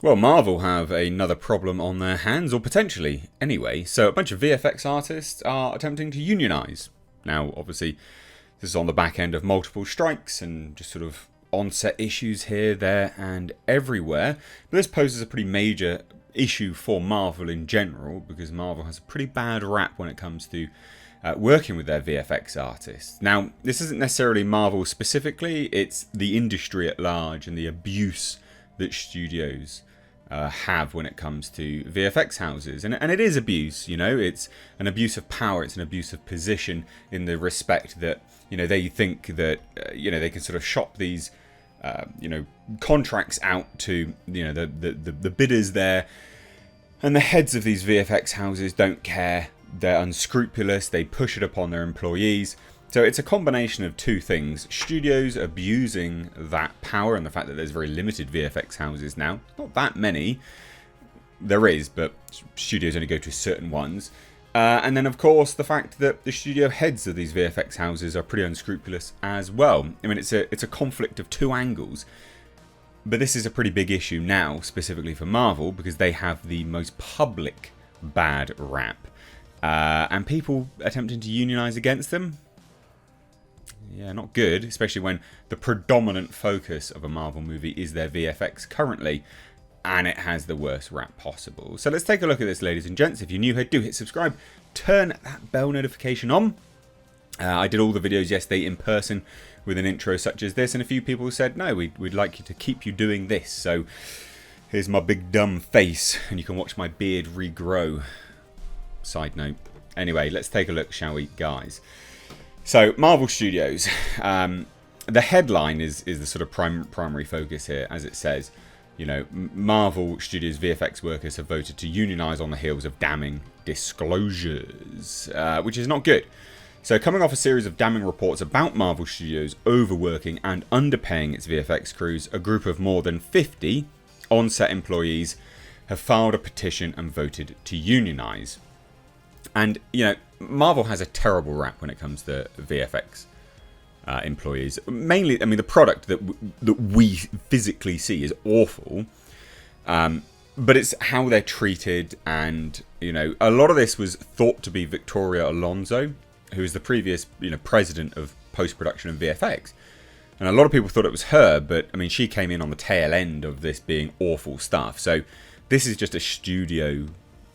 Well, Marvel have another problem on their hands, or potentially anyway. So a bunch of VFX artists are attempting to unionize. Now, obviously, this is on the back end of multiple strikes and just sort of on-set issues here, there, and everywhere. But this poses a pretty major issue for Marvel in general, because Marvel has a pretty bad rap when it comes to working with their VFX artists. Now, this isn't necessarily Marvel specifically, it's the industry at large and the abuse that studios have when it comes to VFX houses. And it is abuse, you know, it's an abuse of power, it's an abuse of position in the respect that, you know, they think that, they can sort of shop these, contracts out to, the bidders there. And the heads of these VFX houses don't care. They're unscrupulous, they push it upon their employees. So it's a combination of two things. Studios abusing that power and the fact that there's very limited VFX houses now. Not that many. There is, but studios only go to certain ones. And then, of course, the fact that the studio heads of these VFX houses are pretty unscrupulous as well. I mean, it's a conflict of two angles. But this is a pretty big issue now, specifically for Marvel, because they have the most public bad rap. And people attempting to unionize against them, yeah, not good, especially when the predominant focus of a Marvel movie is their VFX currently, and it has the worst rap possible. So let's take a look at this, ladies and gents. If you're new here, do hit subscribe, turn that bell notification on. I did all the videos yesterday in person with an intro such as this, and a few people said, no, we'd like you to keep you doing this. So here's my big dumb face, and you can watch my beard regrow. Side note. Anyway, let's take a look, shall we, guys? So, Marvel Studios. The headline is the sort of primary focus here, as it says. You know, Marvel Studios VFX workers have voted to unionize on the heels of damning disclosures, which is not good. So, coming off a series of damning reports about Marvel Studios overworking and underpaying its VFX crews, a group of more than 50 on-set employees have filed a petition and voted to unionize. And, you know, Marvel has a terrible rap when it comes to VFX employees. Mainly, I mean, the product that we physically see is awful. But it's how they're treated. And, you know, a lot of this was thought to be Victoria Alonso, who is the previous, president of post-production and VFX. And a lot of people thought it was her. But, I mean, she came in on the tail end of this being awful stuff. So this is just a studio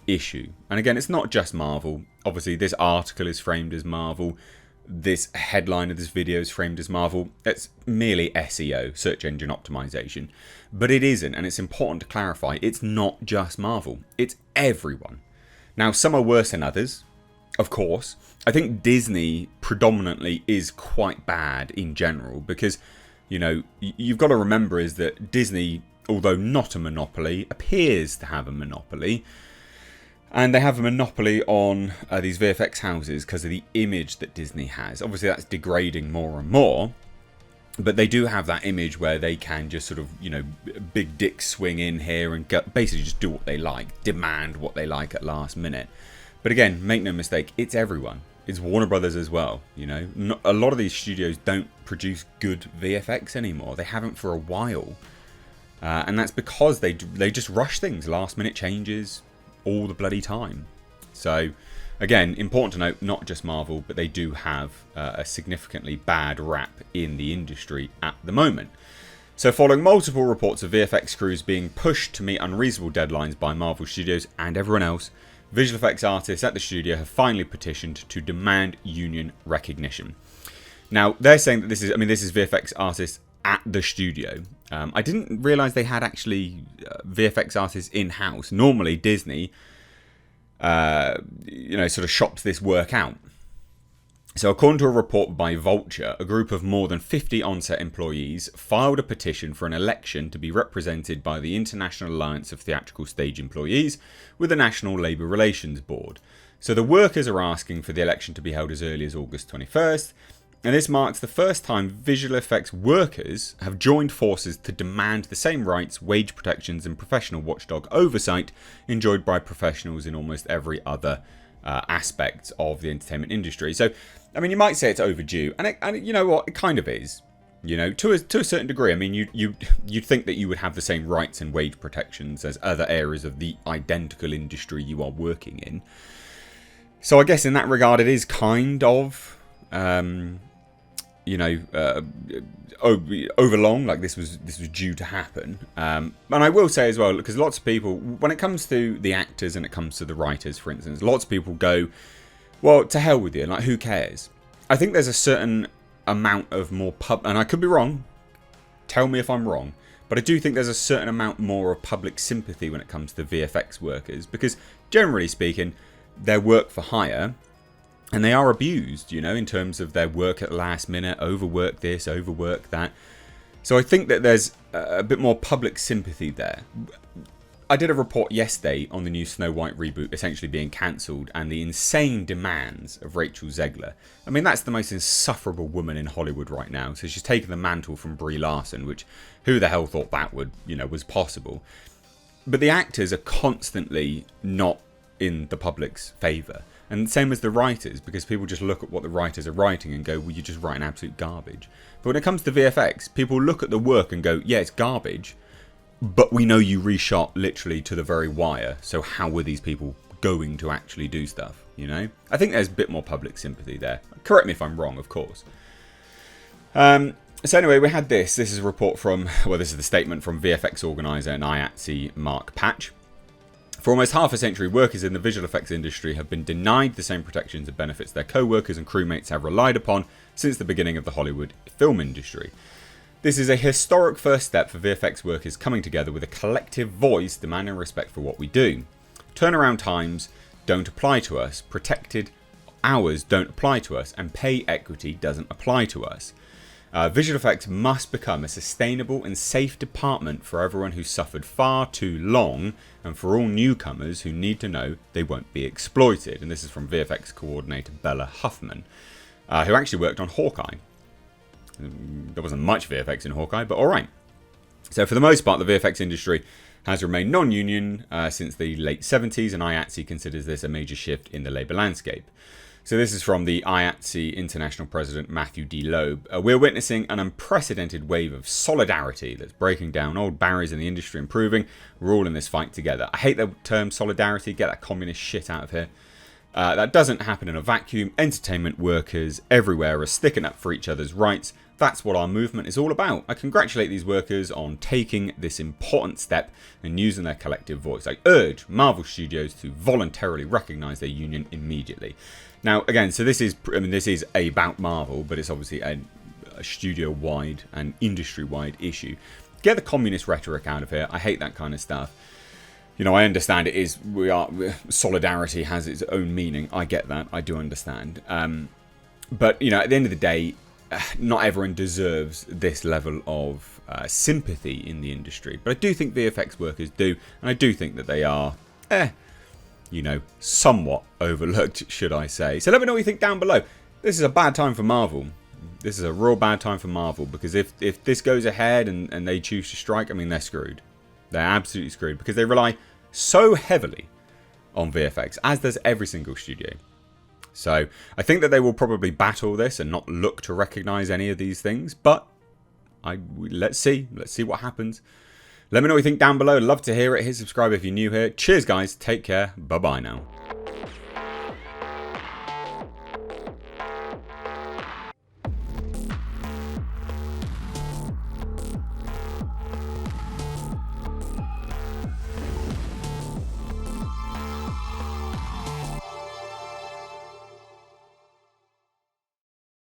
issue. And again, it's not just Marvel. Obviously, this article is framed as Marvel. This headline of this video is framed as Marvel. It's merely SEO, search engine optimization. But it isn't, and it's important to clarify, it's not just Marvel. It's everyone. Now, some are worse than others, of course. I think Disney predominantly is quite bad in general because, you've got to remember is that Disney, although not a monopoly, appears to have a monopoly. And they have a monopoly on these VFX houses because of the image that Disney has. Obviously, that's degrading more and more. But they do have that image where they can just sort of, big dick swing in here and basically just do what they like. Demand what they like at last minute. But again, make no mistake, it's everyone. It's Warner Brothers as well, A lot of these studios don't produce good VFX anymore. They haven't for a while. And that's because they just rush things. Last minute changes all the bloody time. So again, important to note, not just Marvel, but they do have a significantly bad rap in the industry at the moment. So following multiple reports of VFX crews being pushed to meet unreasonable deadlines by Marvel Studios and everyone else, visual effects artists at the studio have finally petitioned to demand union recognition. Now, they're saying that this is VFX artists at the studio. I didn't realise they had actually VFX artists in-house. Normally, Disney, sort of shops this work out. So according to a report by Vulture, a group of more than 50 on-set employees filed a petition for an election to be represented by the International Alliance of Theatrical Stage Employees with the National Labour Relations Board. So the workers are asking for the election to be held as early as August 21st. And this marks the first time visual effects workers have joined forces to demand the same rights, wage protections and professional watchdog oversight enjoyed by professionals in almost every other aspect of the entertainment industry. So, I mean, you might say it's overdue. And you know what? It kind of is. You know, to a certain degree. I mean, you'd think that you would have the same rights and wage protections as other areas of the identical industry you are working in. So I guess in that regard, it is kind of, you know, overlong, like this was due to happen. And I will say as well, because lots of people, when it comes to the actors and it comes to the writers, for instance, lots of people go, well, to hell with you, like who cares? I think there's a certain amount of more and I could be wrong, tell me if I'm wrong, but I do think there's a certain amount more of public sympathy when it comes to VFX workers, because generally speaking, they're work for hire and they are abused, you know, in terms of their work at the last minute, overwork this, overwork that. So I think that there's a bit more public sympathy there. I did a report yesterday on the new Snow White reboot essentially being cancelled and the insane demands of Rachel Zegler. I mean, that's the most insufferable woman in Hollywood right now. So she's taken the mantle from Brie Larson, which who the hell thought that would, you know, was possible. But the actors are constantly not in the public's favour. And same as the writers, because people just look at what the writers are writing and go, well, you're just writing absolute garbage. But when it comes to VFX, people look at the work and go, yeah, it's garbage. But we know you reshot literally to the very wire, so how were these people going to actually do stuff, you know? I think there's a bit more public sympathy there. Correct me if I'm wrong, of course. So anyway, we had this. This is a report from, well, this is the statement from VFX organiser and IATSE Mark Patch. For almost half a century, workers in the visual effects industry have been denied the same protections and benefits their co-workers and crewmates have relied upon since the beginning of the Hollywood film industry. This is a historic first step for VFX workers coming together with a collective voice demanding respect for what we do. Turnaround times don't apply to us, protected hours don't apply to us, and pay equity doesn't apply to us. Visual effects must become a sustainable and safe department for everyone who suffered far too long and for all newcomers who need to know they won't be exploited. And this is from VFX coordinator Bella Huffman, who actually worked on Hawkeye. There wasn't much VFX in Hawkeye, but alright. So for the most part, the VFX industry has remained non-union since the late 70s, and IATSE considers this a major shift in the labour landscape. So this is from the IATSE International President Matthew D. Loeb. We're witnessing an unprecedented wave of solidarity that's breaking down old barriers in the industry and proving we're all in this fight together. I hate the term solidarity, get that communist shit out of here. That doesn't happen in a vacuum. Entertainment workers everywhere are sticking up for each other's rights. That's what our movement is all about. I congratulate these workers on taking this important step and using their collective voice. I urge Marvel Studios to voluntarily recognise their union immediately. Now, again, so this is about Marvel, but it's obviously a studio-wide and industry-wide issue. Get the communist rhetoric out of here. I hate that kind of stuff. You know, I understand it is, solidarity has its own meaning. I get that. I do understand. But, you know, at the end of the day, not everyone deserves this level of sympathy in the industry. But I do think VFX workers do. And I do think that they are, you know, somewhat overlooked, should I say. So let me know what you think down below. This is a bad time for Marvel. This is a real bad time for Marvel. Because if this goes ahead and they choose to strike, I mean, they're screwed. They're absolutely screwed because they rely so heavily on VFX, as does every single studio. So I think that they will probably battle this and not look to recognise any of these things. But let's see what happens. Let me know what you think down below. Love to hear it. Hit subscribe if you're new here. Cheers, guys. Take care. Bye-bye now.